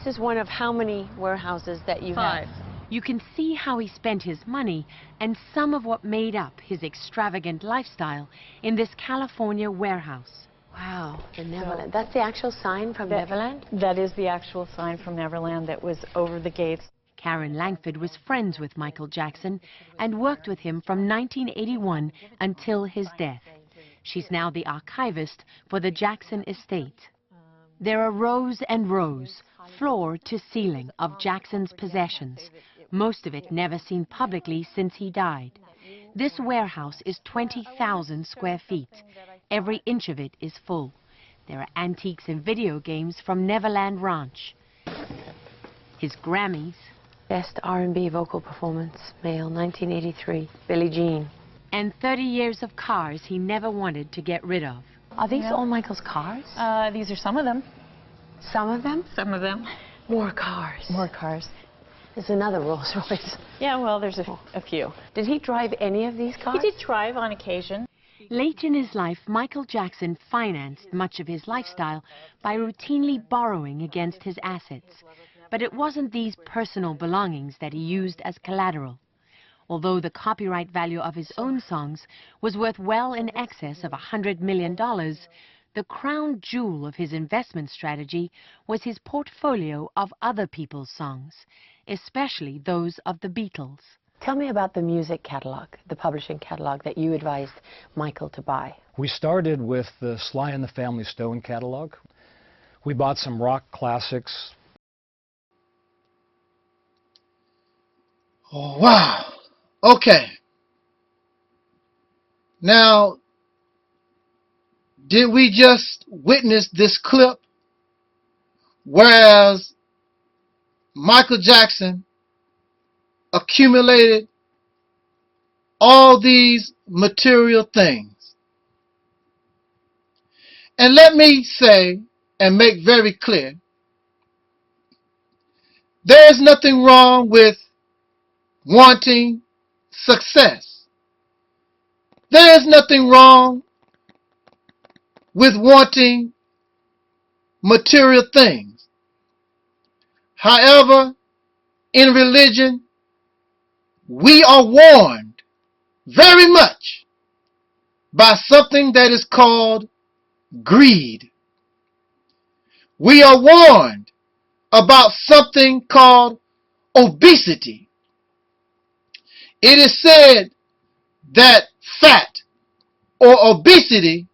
is one of how many warehouses that you have? 5. You can see how he spent his money and some of what made up his extravagant lifestyle in this California warehouse. Wow, the Neverland. That's the actual sign from Neverland? That is the actual sign from Neverland that was over the gates. Karen Langford was friends with Michael Jackson and worked with him from 1981 until his death. She's now the archivist for the Jackson estate. There are rows and rows, floor to ceiling, of Jackson's possessions, most of it never seen publicly since he died. This warehouse is 20,000 square feet. Every inch of it is full. There are antiques and video games from Neverland Ranch. His Grammys. Best R&B vocal performance, male, 1983, Billie Jean. And 30 years of cars he never wanted to get rid of. Are these all Michael's cars? These are some of them. Some of them? Some of them. More cars. More cars. There's another Rolls Royce. Yeah, well, there's a few. Did he drive any of these cars? He did drive on occasion. Late in his life, Michael Jackson financed much of his lifestyle by routinely borrowing against his assets. But it wasn't these personal belongings that he used as collateral. Although the copyright value of his own songs was worth well in excess of $100 million, the crown jewel of his investment strategy was his portfolio of other people's songs, especially those of the Beatles. Tell me about the music catalog, the publishing catalog that you advised Michael to buy. We started with the Sly and the Family Stone catalog. We bought some rock classics. Oh, wow. Okay. Now, did we just witness this clip? Whereas Michael Jackson accumulated all these material things. And let me say and make very clear, there is nothing wrong with wanting success. There is nothing wrong with wanting material things. However, in religion, we are warned very much by something that is called greed. We are warned about something called obesity. It is said that fat or obesity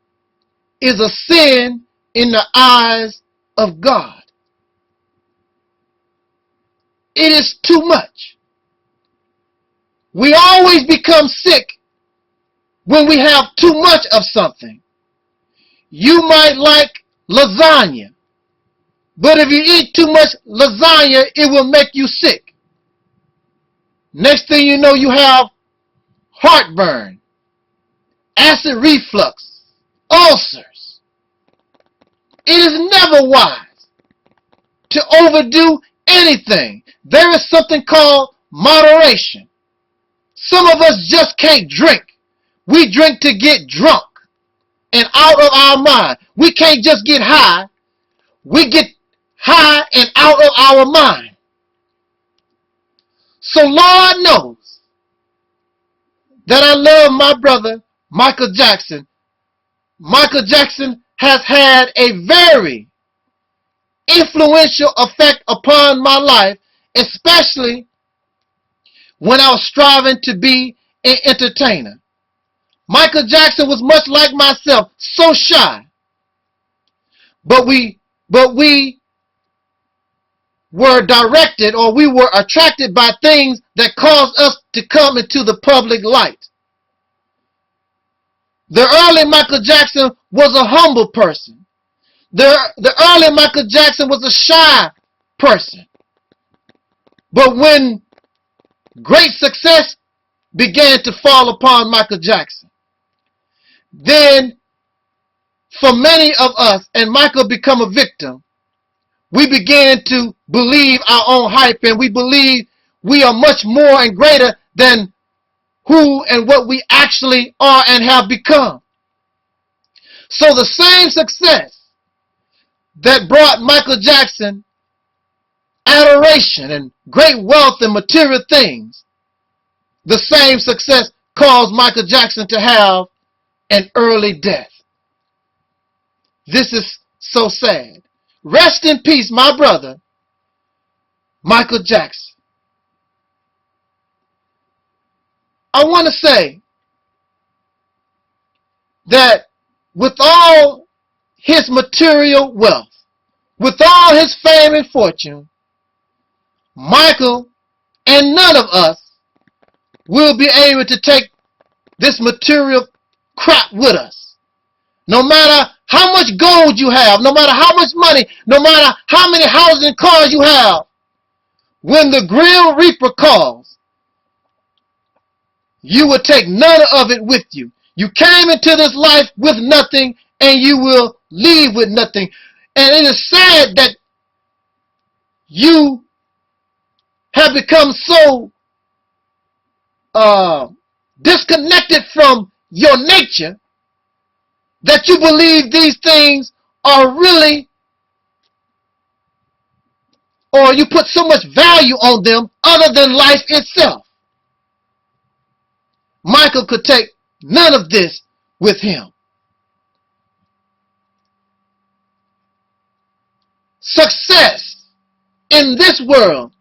is a sin in the eyes of God. It is too much. We always become sick when we have too much of something. You might like lasagna, but if you eat too much lasagna, it will make you sick. Next thing you know, you have heartburn, acid reflux, ulcers. It is never wise to overdo anything. There is something called moderation. Some of us just can't drink. We drink to get drunk and out of our mind. We can't just get high. We get high and out of our mind. So Lord knows that I love my brother, Michael Jackson. Michael Jackson has had a very influential effect upon my life, especially when I was striving to be an entertainer. Michael Jackson was much like myself, so shy. But we were directed, or we were attracted by things that caused us to come into the public light. The early Michael Jackson was a humble person. The early Michael Jackson was a shy person. But when great success began to fall upon Michael Jackson, then for many of us, and Michael become a victim, we began to believe our own hype, and we believe we are much more and greater than who and what we actually are and have become. So the same success that brought Michael Jackson adoration and great wealth and material things, the same success caused Michael Jackson to have an early death. This is so sad. Rest in peace, my brother, Michael Jackson. I want to say that with all his material wealth, with all his fame and fortune, Michael and none of us will be able to take this material crap with us. No matter how much gold you have, no matter how much money, no matter how many houses and cars you have, when the Grim Reaper calls, you will take none of it with you. You came into this life with nothing, and you will leave with nothing. And it is sad that you have become so disconnected from your nature that you believe these things are really, or you put so much value on them other than life itself. Michael could take none of this with him. Success in this world,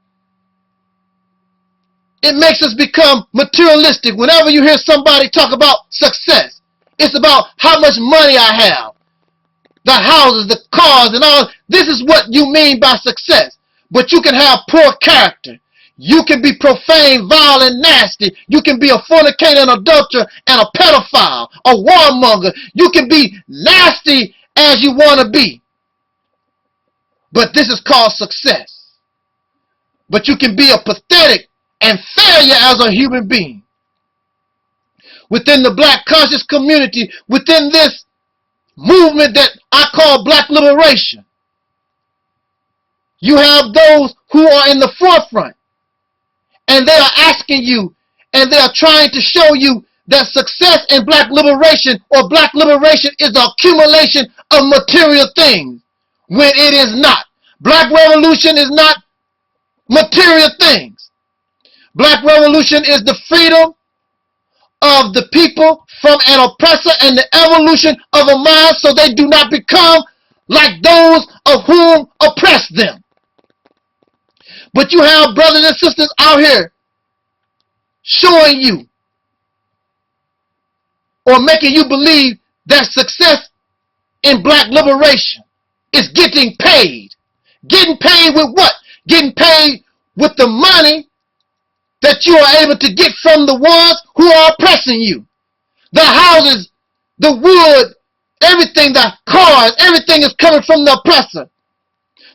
it makes us become materialistic. Whenever you hear somebody talk about success, it's about how much money I have, the houses, the cars, and all. This is what you mean by success. But you can have poor character. You can be profane, vile, and nasty. You can be a fornicator, an adulterer, and a pedophile, a warmonger. You can be nasty as you want to be. But this is called success. But you can be a pathetic and failure as a human being. Within the black conscious community, within this movement that I call black liberation, you have those who are in the forefront, and they are asking you, and they are trying to show you that success in black liberation or black liberation is the accumulation of material things, when it is not. Black revolution is not material things. Black revolution is the freedom of the people from an oppressor and the evolution of a mind so they do not become like those of whom oppress them. But you have brothers and sisters out here showing you or making you believe that success in black liberation is getting paid. Getting paid with what? Getting paid with the money that you are able to get from the ones who are oppressing you. The houses, the wood, everything, the cars, everything is coming from the oppressor.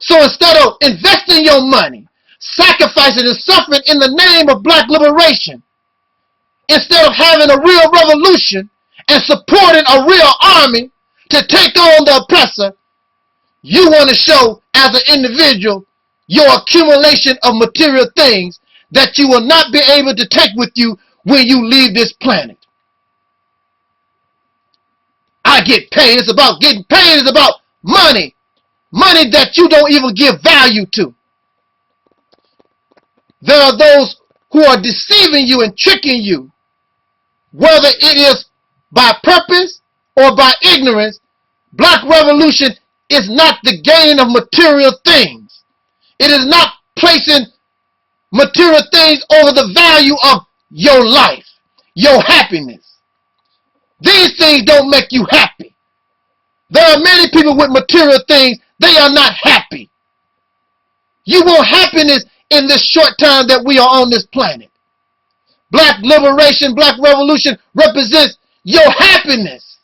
So instead of investing your money, sacrificing and suffering in the name of black liberation, instead of having a real revolution and supporting a real army to take on the oppressor, you want to show as an individual your accumulation of material things that you will not be able to take with you when you leave this planet. I get paid. It's about getting paid. It's about money. Money that you don't even give value to. There are those who are deceiving you and tricking you, whether it is by purpose or by ignorance. Black revolution is not the gain of material things. It is not placing material things over the value of your life, your happiness. These things don't make you happy. There are many people with material things, they are not happy. You want happiness in this short time that we are on this planet. Black liberation, black revolution represents your happiness.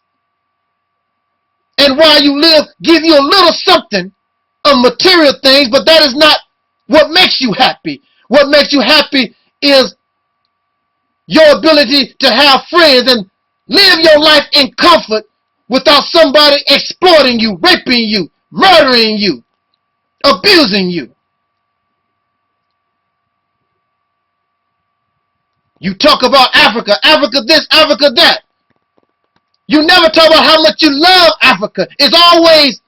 And while you live, give you a little something of material things, but that is not what makes you happy. What makes you happy is your ability to have friends and live your life in comfort without somebody exploiting you, raping you, murdering you, abusing you. You talk about Africa, Africa this, Africa that. You never talk about how much you love Africa. It's always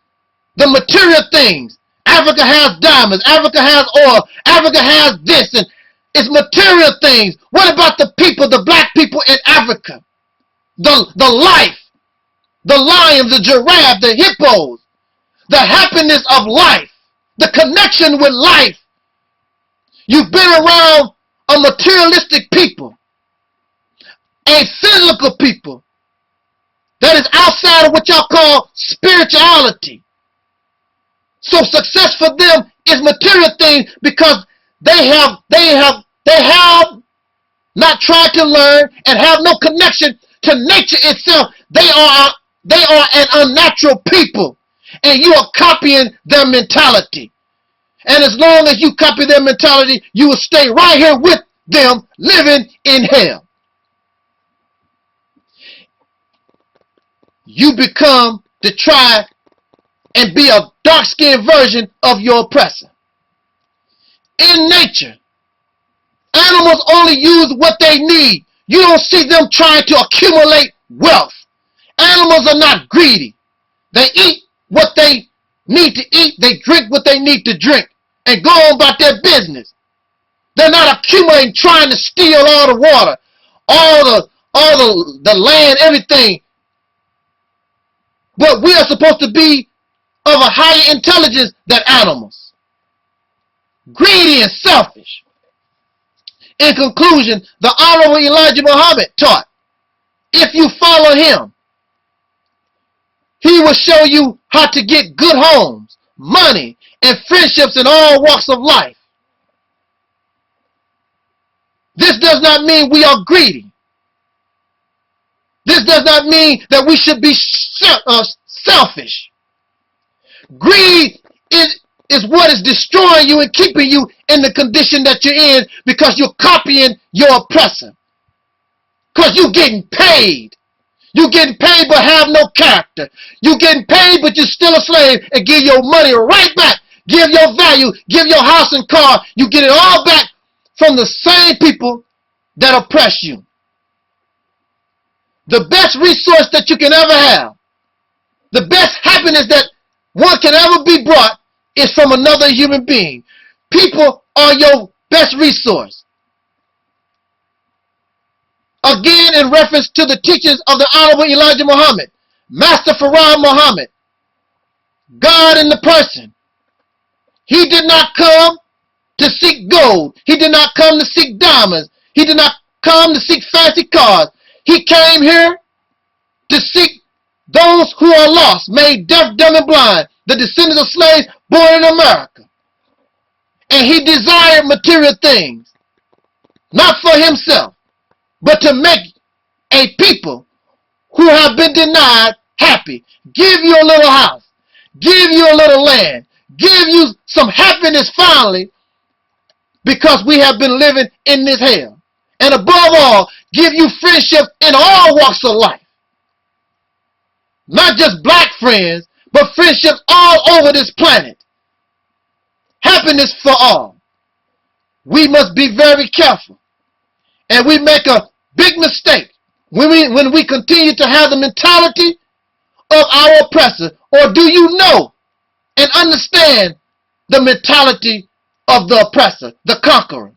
the material things. Africa has diamonds. Africa has oil. Africa has this. And it's material things. What about the people, the black people in Africa? The life, the lions, the giraffe, the hippos, the happiness of life, the connection with life. You've been around a materialistic people, a physical people that is outside of what y'all call spirituality. So success for them is material things because they have not tried to learn and have no connection to nature itself. They are an unnatural people, and you are copying their mentality. And as long as you copy their mentality, you will stay right here with them living in hell. You become to try and be a dark-skinned version of your oppressor. In nature, animals only use what they need. You don't see them trying to accumulate wealth. Animals are not greedy. They eat what they need to eat. They drink what they need to drink and go on about their business. They're not accumulating, trying to steal all the water, all the land, everything. But we are supposed to be of a higher intelligence than animals. Greedy and selfish. In conclusion, the Honorable Elijah Muhammad taught, if you follow him, he will show you how to get good homes, money, and friendships in all walks of life. This does not mean we are greedy. This does not mean that we should be selfish. Greed is what is destroying you and keeping you in the condition that you're in because you're copying your oppressor. Because you're getting paid. You're getting paid but have no character. You're getting paid but you're still a slave and give your money right back. Give your value, give your house and car. You get it all back from the same people that oppress you. The best resource that you can ever have, the best happiness that one can ever be brought is from another human being. People are your best resource. Again, in reference to the teachings of the Honorable Elijah Muhammad, Master Farad Muhammad, God in the person. He did not come to seek gold. He did not come to seek diamonds. He did not come to seek fancy cars. He came here to seek those who are lost, made deaf, dumb, and blind, the descendants of slaves born in America. And he desired material things, not for himself, but to make a people who have been denied happy. Give you a little house, give you a little land, give you some happiness finally, because we have been living in this hell. And above all, give you friendship in all walks of life. Not just black friends, but friendships all over this planet. Happiness for all. We must be very careful. And we make a big mistake when we continue to have the mentality of our oppressor. Or do you know and understand the mentality of the oppressor, the conqueror?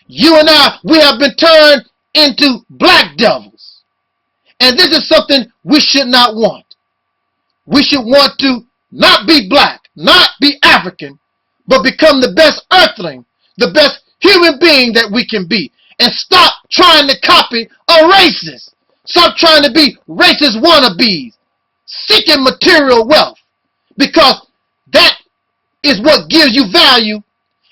You and I, we have been turned into black devils. And this is something we should not want. We should want to not be black, not be African, but become the best earthling, the best human being that we can be. And stop trying to copy a racist. Stop trying to be racist wannabes, seeking material wealth, because that is what gives you value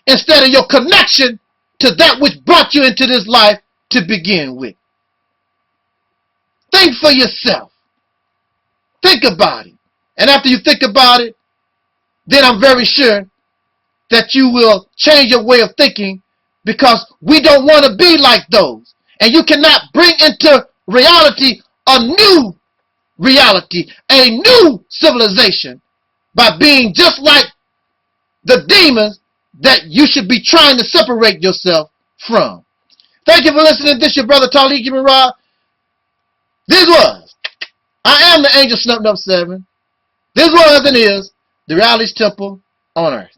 instead of your connection to that which brought you into this life to begin with. Think for yourself. Think about it. And after you think about it, then I'm very sure that you will change your way of thinking, because we don't want to be like those. And you cannot bring into reality a new reality, a new civilization, by being just like the demons that you should be trying to separate yourself from. Thank you for listening. This is your brother Talib Ibn'rad. This was I Am the Angel Snup Nup 7. This was and is the reality's temple on earth.